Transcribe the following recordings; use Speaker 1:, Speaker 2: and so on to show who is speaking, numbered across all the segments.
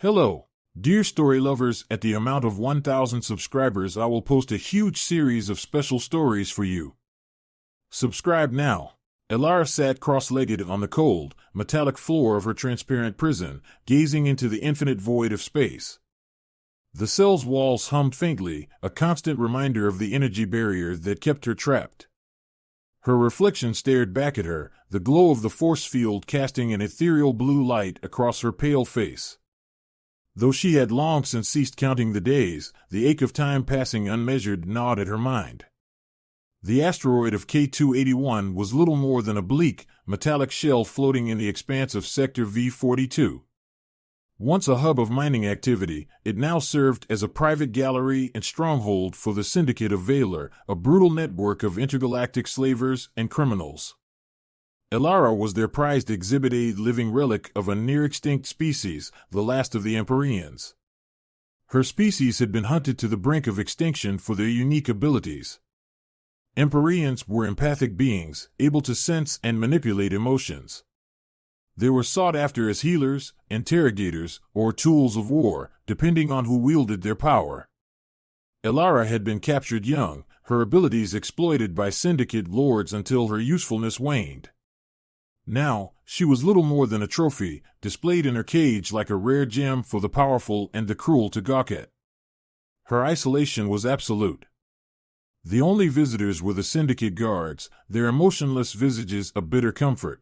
Speaker 1: Hello, dear story lovers. At the amount of 1,000 subscribers, I will post a huge series of special stories for you. Subscribe now. Elara sat cross-legged on the cold, metallic floor of her transparent prison, gazing into the infinite void of space. The cell's walls hummed faintly, a constant reminder of the energy barrier that kept her trapped. Her reflection stared back at her, the glow of the force field casting an ethereal blue light across her pale face. Though she had long since ceased counting the days, the ache of time passing unmeasured gnawed at her mind. The asteroid of K281 was little more than a bleak, metallic shell floating in the expanse of Sector V42. Once a hub of mining activity, it now served as a private gallery and stronghold for the Syndicate of Valor, a brutal network of intergalactic slavers and criminals. Elara was their prized Exhibit A, living relic of a near-extinct species, the last of the Empyreans. Her species had been hunted to the brink of extinction for their unique abilities. Empyreans were empathic beings, able to sense and manipulate emotions. They were sought after as healers, interrogators, or tools of war, depending on who wielded their power. Elara had been captured young, her abilities exploited by Syndicate lords until her usefulness waned. Now, she was little more than a trophy, displayed in her cage like a rare gem for the powerful and the cruel to gawk at. Her isolation was absolute. The only visitors were the Syndicate guards, their emotionless visages a bitter comfort.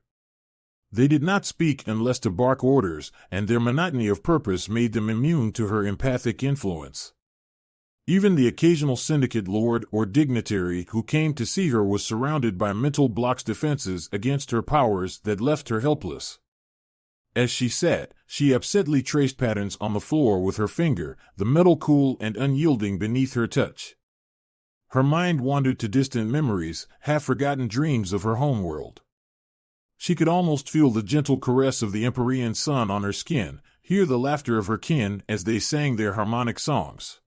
Speaker 1: They did not speak unless to bark orders, and their monotony of purpose made them immune to her empathic influence. Even the occasional Syndicate lord or dignitary who came to see her was surrounded by mental blocks, defenses against her powers that left her helpless. As she sat, she absently traced patterns on the floor with her finger, the metal cool and unyielding beneath her touch. Her mind wandered to distant memories, half-forgotten dreams of her homeworld. She could almost feel the gentle caress of the Empyrean sun on her skin, hear the laughter of her kin as they sang their harmonic songs.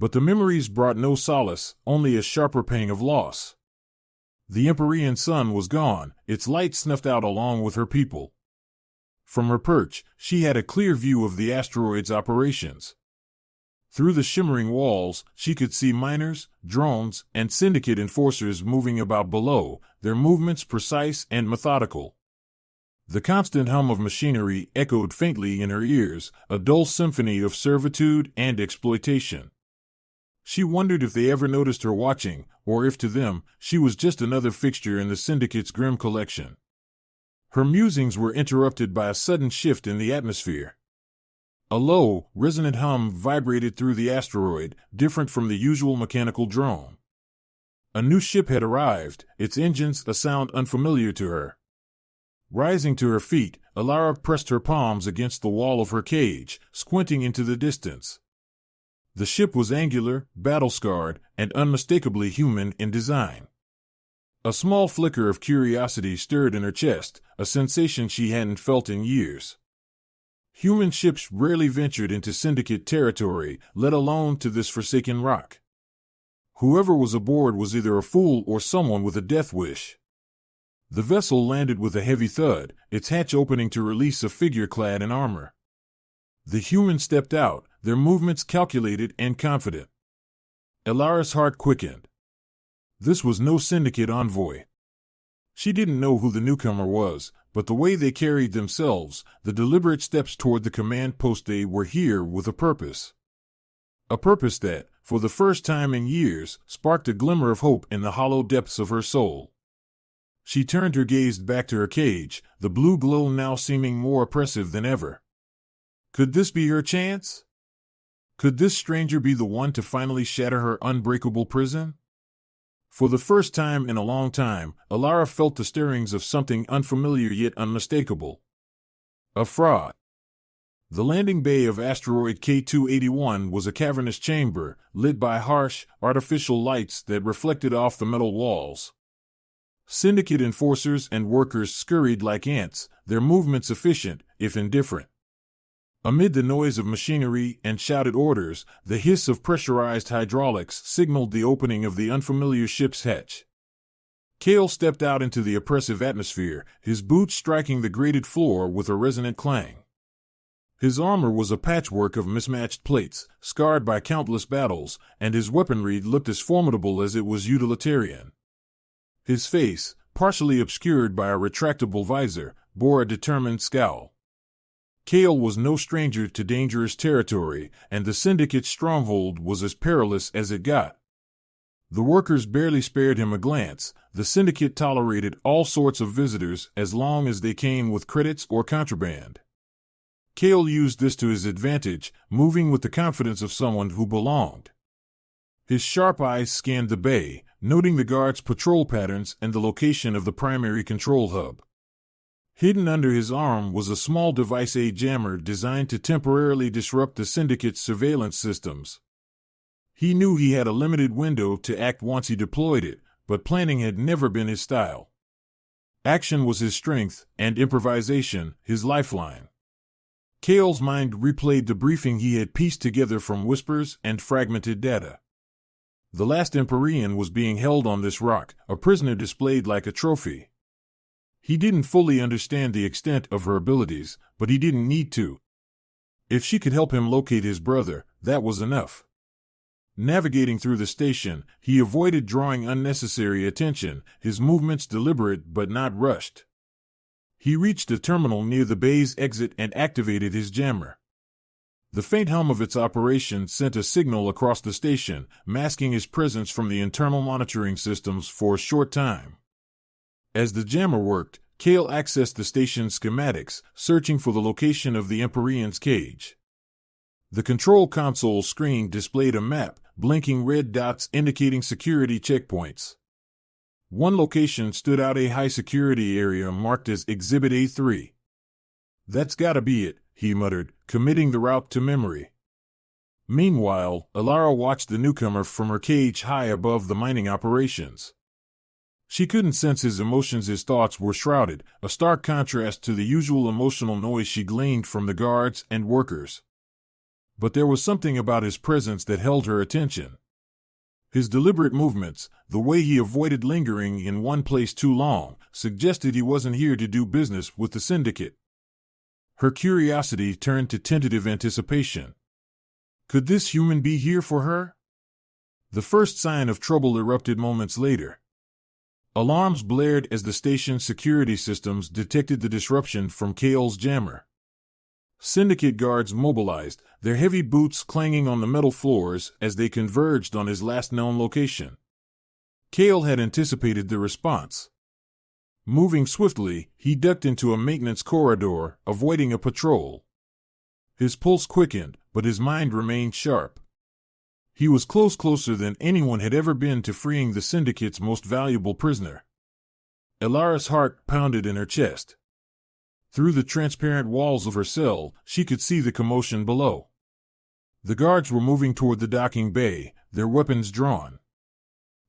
Speaker 1: But the memories brought no solace, only a sharper pang of loss. The Empyrean sun was gone, its light snuffed out along with her people. From her perch, she had a clear view of the asteroid's operations. Through the shimmering walls, she could see miners, drones, and Syndicate enforcers moving about below, their movements precise and methodical. The constant hum of machinery echoed faintly in her ears, a dull symphony of servitude and exploitation. She wondered if they ever noticed her watching, or if to them, she was just another fixture in the Syndicate's grim collection. Her musings were interrupted by a sudden shift in the atmosphere. A low, resonant hum vibrated through the asteroid, different from the usual mechanical drone. A new ship had arrived, its engines a sound unfamiliar to her. Rising to her feet, Elara pressed her palms against the wall of her cage, squinting into the distance. The ship was angular, battle-scarred, and unmistakably human in design. A small flicker of curiosity stirred in her chest, a sensation she hadn't felt in years. Human ships rarely ventured into Syndicate territory, let alone to this forsaken rock. Whoever was aboard was either a fool or someone with a death wish. The vessel landed with a heavy thud, its hatch opening to release a figure clad in armor. The humans stepped out, their movements calculated and confident. Elara's heart quickened. This was no Syndicate envoy. She didn't know who the newcomer was, but the way they carried themselves, the deliberate steps toward the command post, they were here with a purpose. A purpose that, for the first time in years, sparked a glimmer of hope in the hollow depths of her soul. She turned her gaze back to her cage, the blue glow now seeming more oppressive than ever. Could this be her chance? Could this stranger be the one to finally shatter her unbreakable prison? For the first time in a long time, Elara felt the stirrings of something unfamiliar yet unmistakable. A fraud. The landing bay of asteroid K281 was a cavernous chamber, lit by harsh, artificial lights that reflected off the metal walls. Syndicate enforcers and workers scurried like ants, their movements efficient, if indifferent. Amid the noise of machinery and shouted orders, the hiss of pressurized hydraulics signaled the opening of the unfamiliar ship's hatch. Kale stepped out into the oppressive atmosphere, his boots striking the grated floor with a resonant clang. His armor was a patchwork of mismatched plates, scarred by countless battles, and his weaponry looked as formidable as it was utilitarian. His face, partially obscured by a retractable visor, bore a determined scowl. Kale was no stranger to dangerous territory, and the Syndicate's stronghold was as perilous as it got. The workers barely spared him a glance. The Syndicate tolerated all sorts of visitors as long as they came with credits or contraband. Kale used this to his advantage, moving with the confidence of someone who belonged. His sharp eyes scanned the bay, noting the guards' patrol patterns and the location of the primary control hub. Hidden under his arm was a small device, a jammer designed to temporarily disrupt the Syndicate's surveillance systems. He knew he had a limited window to act once he deployed it, but planning had never been his style. Action was his strength, and improvisation, his lifeline. Kale's mind replayed the briefing he had pieced together from whispers and fragmented data. The last Empyrean was being held on this rock, a prisoner displayed like a trophy. He didn't fully understand the extent of her abilities, but he didn't need to. If she could help him locate his brother, that was enough. Navigating through the station, he avoided drawing unnecessary attention, his movements deliberate but not rushed. He reached a terminal near the bay's exit and activated his jammer. The faint hum of its operation sent a signal across the station, masking his presence from the internal monitoring systems for a short time. As the jammer worked, Kale accessed the station's schematics, searching for the location of the Empyrean's cage. The control console screen displayed a map, blinking red dots indicating security checkpoints. One location stood out, a high-security area marked as Exhibit A3. "That's gotta be it," he muttered, committing the route to memory. Meanwhile, Elara watched the newcomer from her cage high above the mining operations. She couldn't sense his emotions, his thoughts were shrouded, a stark contrast to the usual emotional noise she gleaned from the guards and workers. But there was something about his presence that held her attention. His deliberate movements, the way he avoided lingering in one place too long, suggested he wasn't here to do business with the Syndicate. Her curiosity turned to tentative anticipation. Could this human be here for her? The first sign of trouble erupted moments later. Alarms blared as the station's security systems detected the disruption from Kale's jammer. Syndicate guards mobilized, their heavy boots clanging on the metal floors as they converged on his last known location. Kale had anticipated the response. Moving swiftly, he ducked into a maintenance corridor, avoiding a patrol. His pulse quickened, but his mind remained sharp. He was closer than anyone had ever been to freeing the Syndicate's most valuable prisoner. Elara's heart pounded in her chest. Through the transparent walls of her cell, she could see the commotion below. The guards were moving toward the docking bay, their weapons drawn.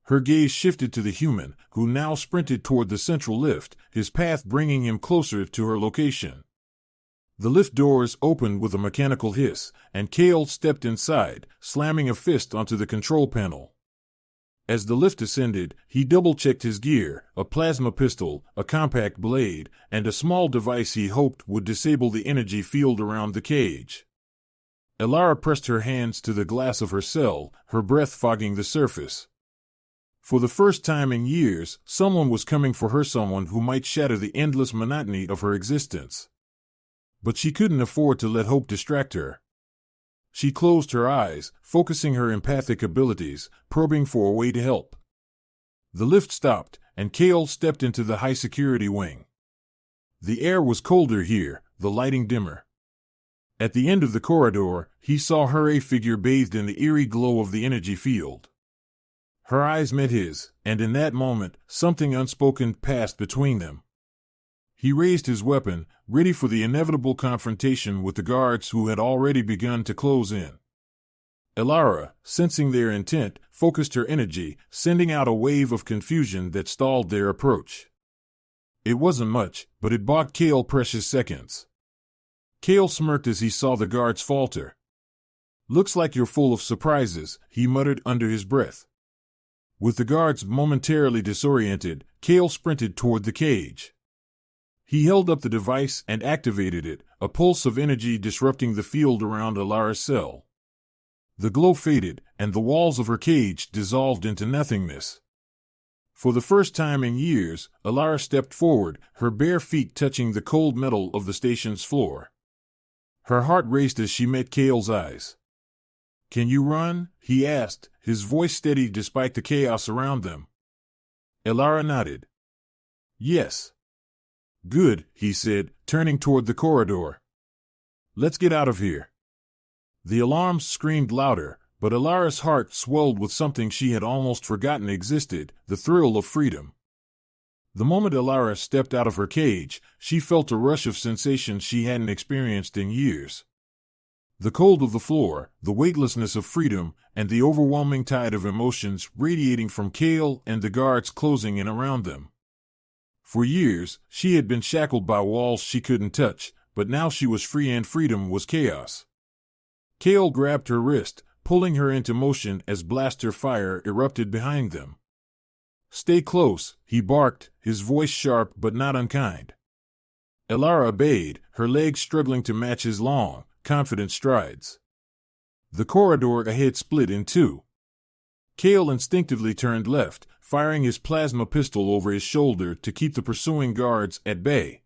Speaker 1: Her gaze shifted to the human, who now sprinted toward the central lift, his path bringing him closer to her location. The lift doors opened with a mechanical hiss, and Kale stepped inside, slamming a fist onto the control panel. As the lift ascended, he double-checked his gear, a plasma pistol, a compact blade, and a small device he hoped would disable the energy field around the cage. Elara pressed her hands to the glass of her cell, her breath fogging the surface. For the first time in years, someone was coming for her, someone who might shatter the endless monotony of her existence. But she couldn't afford to let hope distract her. She closed her eyes, focusing her empathic abilities, probing for a way to help. The lift stopped, and Kale stepped into the high-security wing. The air was colder here, the lighting dimmer. At the end of the corridor, he saw her, a figure bathed in the eerie glow of the energy field. Her eyes met his, and in that moment, something unspoken passed between them. He raised his weapon, ready for the inevitable confrontation with the guards who had already begun to close in. Elara, sensing their intent, focused her energy, sending out a wave of confusion that stalled their approach. It wasn't much, but it bought Kale precious seconds. Kale smirked as he saw the guards falter. "Looks like you're full of surprises," he muttered under his breath. With the guards momentarily disoriented, Kale sprinted toward the cage. He held up the device and activated it, a pulse of energy disrupting the field around Alara's cell. The glow faded, and the walls of her cage dissolved into nothingness. For the first time in years, Alara stepped forward, her bare feet touching the cold metal of the station's floor. Her heart raced as she met Kale's eyes. "Can you run?" he asked, his voice steady despite the chaos around them. Alara nodded. "Yes." "Good," he said, turning toward the corridor. "Let's get out of here." The alarms screamed louder, but Alara's heart swelled with something she had almost forgotten existed, the thrill of freedom. The moment Alara stepped out of her cage, she felt a rush of sensations she hadn't experienced in years. The cold of the floor, the weightlessness of freedom, and the overwhelming tide of emotions radiating from Kale and the guards closing in around them. For years, she had been shackled by walls she couldn't touch, but now she was free and freedom was chaos. Kale grabbed her wrist, pulling her into motion as blaster fire erupted behind them. "Stay close," he barked, his voice sharp but not unkind. Alara obeyed, her legs struggling to match his long, confident strides. The corridor ahead split in two. Kale instinctively turned left, firing his plasma pistol over his shoulder to keep the pursuing guards at bay.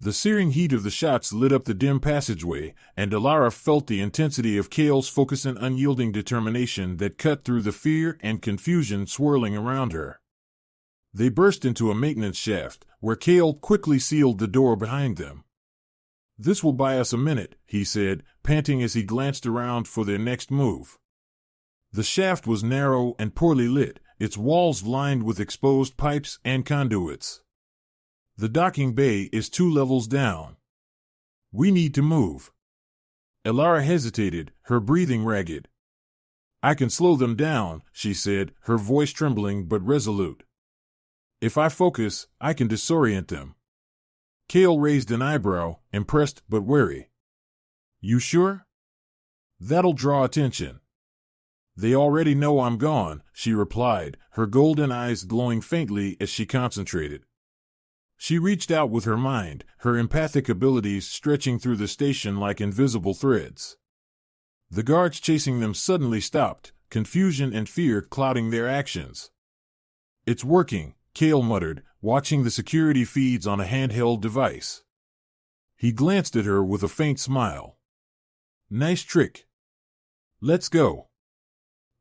Speaker 1: The searing heat of the shots lit up the dim passageway, and Alara felt the intensity of Kale's focus and unyielding determination that cut through the fear and confusion swirling around her. They burst into a maintenance shaft, where Kale quickly sealed the door behind them. "This will buy us a minute," he said, panting as he glanced around for their next move. The shaft was narrow and poorly lit, its walls lined with exposed pipes and conduits. "The docking bay is 2 levels down. We need to move." Alara hesitated, her breathing ragged. "I can slow them down," she said, her voice trembling but resolute. "If I focus, I can disorient them." Kale raised an eyebrow, impressed but wary. "You sure?" "That'll draw attention." "They already know I'm gone," she replied, her golden eyes glowing faintly as she concentrated. She reached out with her mind, her empathic abilities stretching through the station like invisible threads. The guards chasing them suddenly stopped, confusion and fear clouding their actions. "It's working," Kale muttered, watching the security feeds on a handheld device. He glanced at her with a faint smile. "Nice trick. Let's go."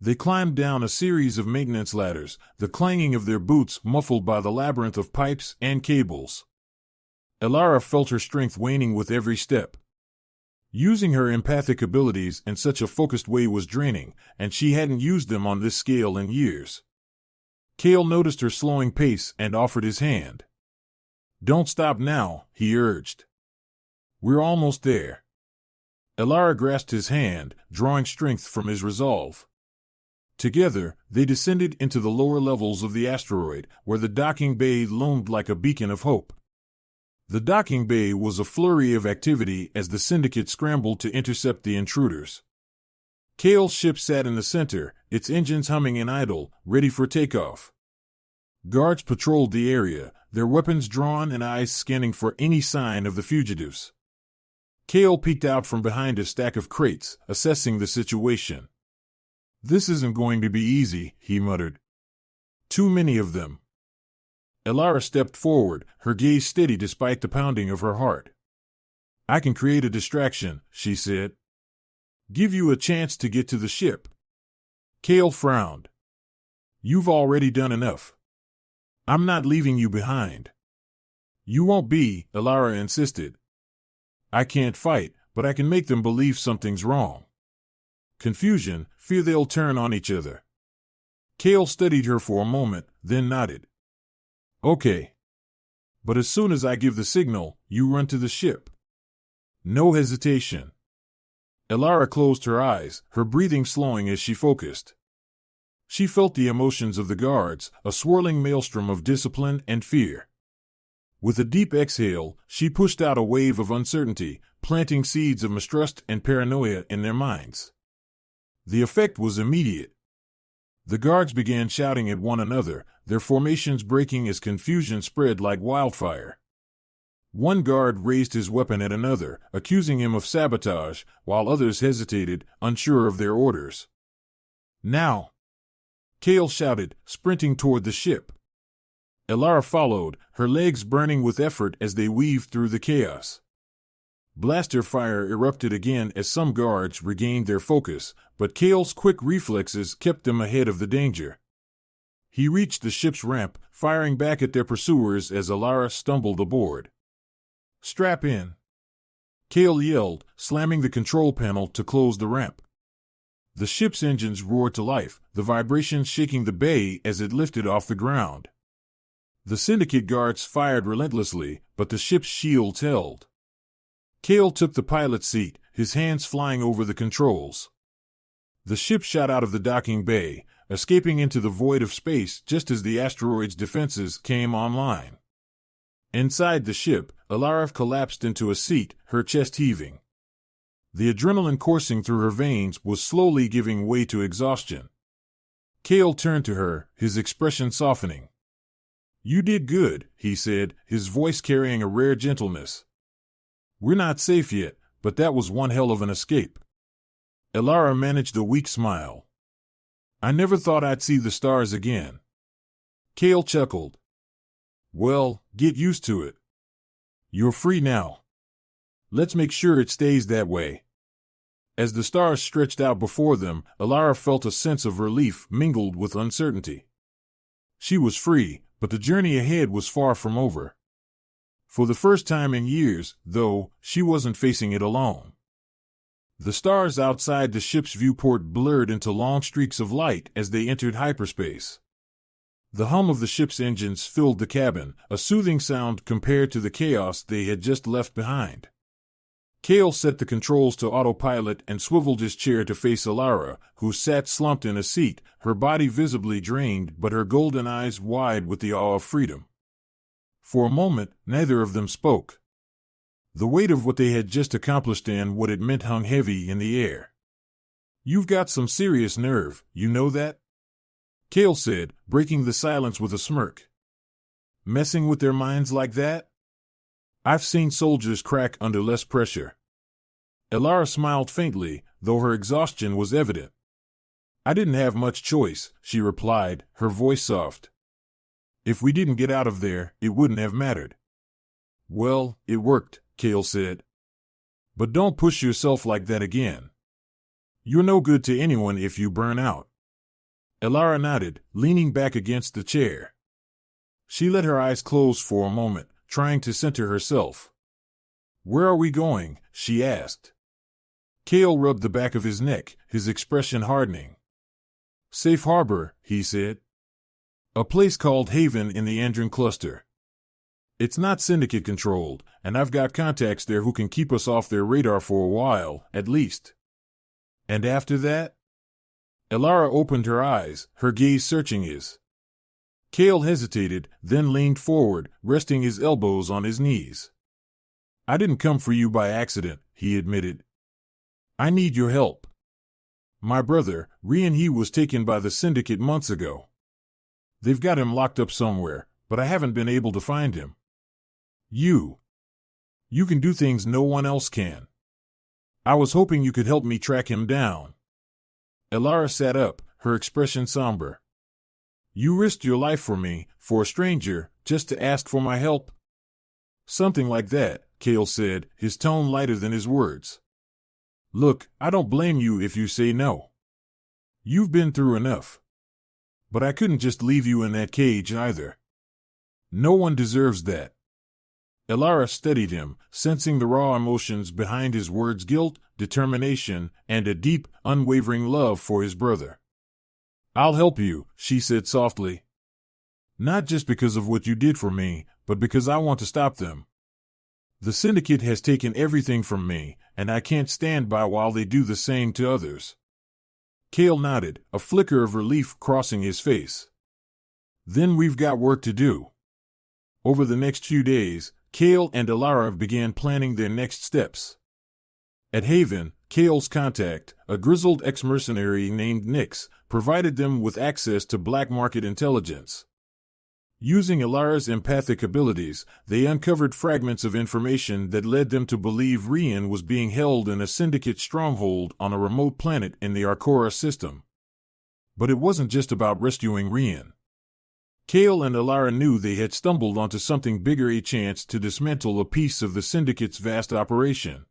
Speaker 1: They climbed down a series of maintenance ladders, the clanging of their boots muffled by the labyrinth of pipes and cables. Alara felt her strength waning with every step. Using her empathic abilities in such a focused way was draining, and she hadn't used them on this scale in years. Kale noticed her slowing pace and offered his hand. "Don't stop now," he urged. "We're almost there." Alara grasped his hand, drawing strength from his resolve. Together, they descended into the lower levels of the asteroid, where the docking bay loomed like a beacon of hope. The docking bay was a flurry of activity as the syndicate scrambled to intercept the intruders. Kale's ship sat in the center, its engines humming and idle, ready for takeoff. Guards patrolled the area, their weapons drawn and eyes scanning for any sign of the fugitives. Kale peeked out from behind a stack of crates, assessing the situation. "This isn't going to be easy," he muttered. "Too many of them." Alara stepped forward, her gaze steady despite the pounding of her heart. "I can create a distraction," she said. "Give you a chance to get to the ship." Kale frowned. "You've already done enough. I'm not leaving you behind." "You won't be," Alara insisted. "I can't fight, but I can make them believe something's wrong. Confusion, fear they'll turn on each other." Kale studied her for a moment, then nodded. "Okay. But as soon as I give the signal, you run to the ship. No hesitation." Alara closed her eyes, her breathing slowing as she focused. She felt the emotions of the guards, a swirling maelstrom of discipline and fear. With a deep exhale, she pushed out a wave of uncertainty, planting seeds of mistrust and paranoia in their minds. The effect was immediate. The guards began shouting at one another, their formations breaking as confusion spread like wildfire. One guard raised his weapon at another, accusing him of sabotage, while others hesitated, unsure of their orders. "Now!" Kale shouted, sprinting toward the ship. Elara followed, her legs burning with effort as they weaved through the chaos. Blaster fire erupted again as some guards regained their focus, but Kale's quick reflexes kept them ahead of the danger. He reached the ship's ramp, firing back at their pursuers as Elara stumbled aboard. "Strap in!" Kale yelled, slamming the control panel to close the ramp. The ship's engines roared to life, the vibrations shaking the bay as it lifted off the ground. The Syndicate guards fired relentlessly, but the ship's shields held. Kale took the pilot's seat, his hands flying over the controls. The ship shot out of the docking bay, escaping into the void of space just as the asteroid's defenses came online. Inside the ship, Elara collapsed into a seat, her chest heaving. The adrenaline coursing through her veins was slowly giving way to exhaustion. Kale turned to her, his expression softening. "You did good," he said, his voice carrying a rare gentleness. "We're not safe yet, but that was one hell of an escape." Elara managed a weak smile. "I never thought I'd see the stars again." Kale chuckled. "Well, get used to it. You're free now. Let's make sure it stays that way." As the stars stretched out before them, Elara felt a sense of relief mingled with uncertainty. She was free, but the journey ahead was far from over. For the first time in years, though, she wasn't facing it alone. The stars outside the ship's viewport blurred into long streaks of light as they entered hyperspace. The hum of the ship's engines filled the cabin, a soothing sound compared to the chaos they had just left behind. Kale set the controls to autopilot and swiveled his chair to face Elara, who sat slumped in a seat, her body visibly drained but her golden eyes wide with the awe of freedom. For a moment, neither of them spoke. The weight of what they had just accomplished and what it meant hung heavy in the air. "You've got some serious nerve, you know that?" Kale said, breaking the silence with a smirk. "Messing with their minds like that? I've seen soldiers crack under less pressure." Elara smiled faintly, though her exhaustion was evident. "I didn't have much choice," she replied, her voice soft. "If we didn't get out of there, it wouldn't have mattered." "Well, it worked," Kale said. "But don't push yourself like that again. You're no good to anyone if you burn out." Elara nodded, leaning back against the chair. She let her eyes close for a moment, trying to center herself. "Where are we going?" she asked. Kale rubbed the back of his neck, his expression hardening. "Safe harbor," he said. "A place called Haven in the Andron cluster. It's not Syndicate controlled, and I've got contacts there who can keep us off their radar for a while, at least." "And after that?" Elara opened her eyes, her gaze searching his. Kale hesitated, then leaned forward, resting his elbows on his knees. "I didn't come for you by accident," he admitted. "I need your help. My brother, Rian-He, was taken by the Syndicate months ago. They've got him locked up somewhere, but I haven't been able to find him. You can do things no one else can. I was hoping you could help me track him down." Elara sat up, her expression somber. "You risked your life for me, for a stranger, just to ask for my help?" "Something like that," Kale said, his tone lighter than his words. "Look, I don't blame you if you say no. You've been through enough. But I couldn't just leave you in that cage either. No one deserves that." Elara steadied him, sensing the raw emotions behind his words: guilt, determination, and a deep, unwavering love for his brother. "I'll help you," she said softly. "Not just because of what you did for me, but because I want to stop them. The Syndicate has taken everything from me, and I can't stand by while they do the same to others." Kale nodded, a flicker of relief crossing his face. "Then we've got work to do." Over the next few days, Kale and Elara began planning their next steps. At Haven, Kale's contact, a grizzled ex-mercenary named Nix, provided them with access to black market intelligence. Using Elara's empathic abilities, they uncovered fragments of information that led them to believe Rian was being held in a syndicate stronghold on a remote planet in the Arcora system. But it wasn't just about rescuing Rian. Kale and Elara knew they had stumbled onto something bigger, a chance to dismantle a piece of the syndicate's vast operation.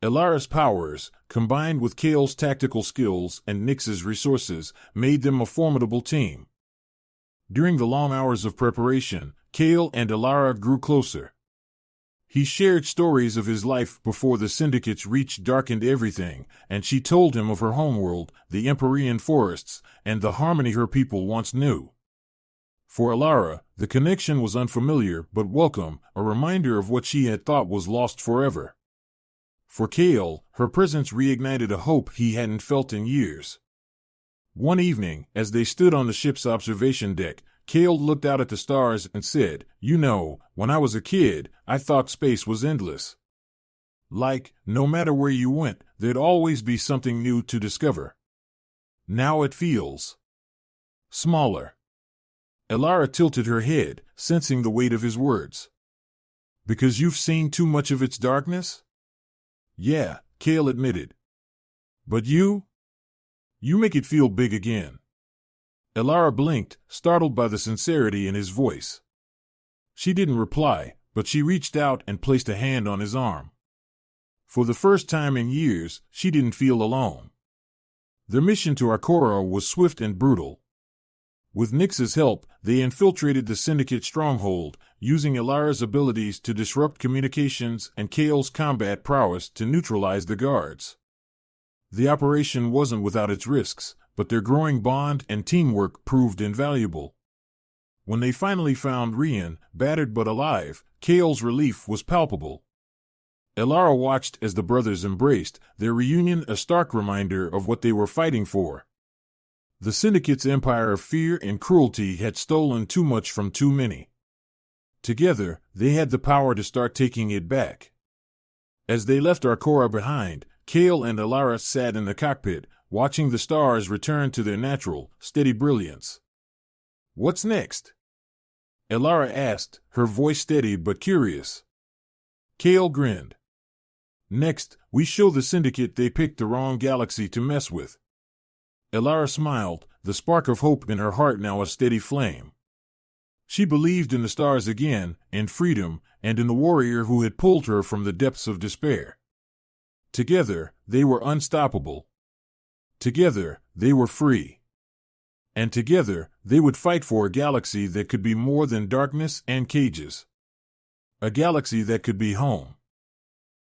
Speaker 1: Elara's powers, combined with Kale's tactical skills and Nyx's resources, made them a formidable team. During the long hours of preparation, Kale and Elara grew closer. He shared stories of his life before the syndicate's reach darkened everything, and she told him of her homeworld, the Empyrean forests, and the harmony her people once knew. For Elara, the connection was unfamiliar but welcome, a reminder of what she had thought was lost forever. For Kale, her presence reignited a hope he hadn't felt in years. One evening, as they stood on the ship's observation deck, Kale looked out at the stars and said, "You know, when I was a kid, I thought space was endless. Like, no matter where you went, there'd always be something new to discover. Now it feels smaller." Elara tilted her head, sensing the weight of his words. "Because you've seen too much of its darkness?" "Yeah," Kale admitted. "But you make it feel big again." Elara blinked, startled by the sincerity in his voice. She didn't reply, but she reached out and placed a hand on his arm. For the first time in years, she didn't feel alone. Their mission to Arcora was swift and brutal. With Nyx's help, they infiltrated the Syndicate stronghold, using Elara's abilities to disrupt communications and Kale's combat prowess to neutralize the guards. The operation wasn't without its risks, but their growing bond and teamwork proved invaluable. When they finally found Rian, battered but alive, Kale's relief was palpable. Elara watched as the brothers embraced, their reunion a stark reminder of what they were fighting for. The Syndicate's empire of fear and cruelty had stolen too much from too many. Together, they had the power to start taking it back. As they left Arcora behind, Kale and Elara sat in the cockpit, watching the stars return to their natural, steady brilliance. "What's next?" Elara asked, her voice steady but curious. Kale grinned. "Next, we show the Syndicate they picked the wrong galaxy to mess with." Elara smiled, the spark of hope in her heart now a steady flame. She believed in the stars again, in freedom, and in the warrior who had pulled her from the depths of despair. Together, they were unstoppable. Together, they were free. And together, they would fight for a galaxy that could be more than darkness and cages. A galaxy that could be home.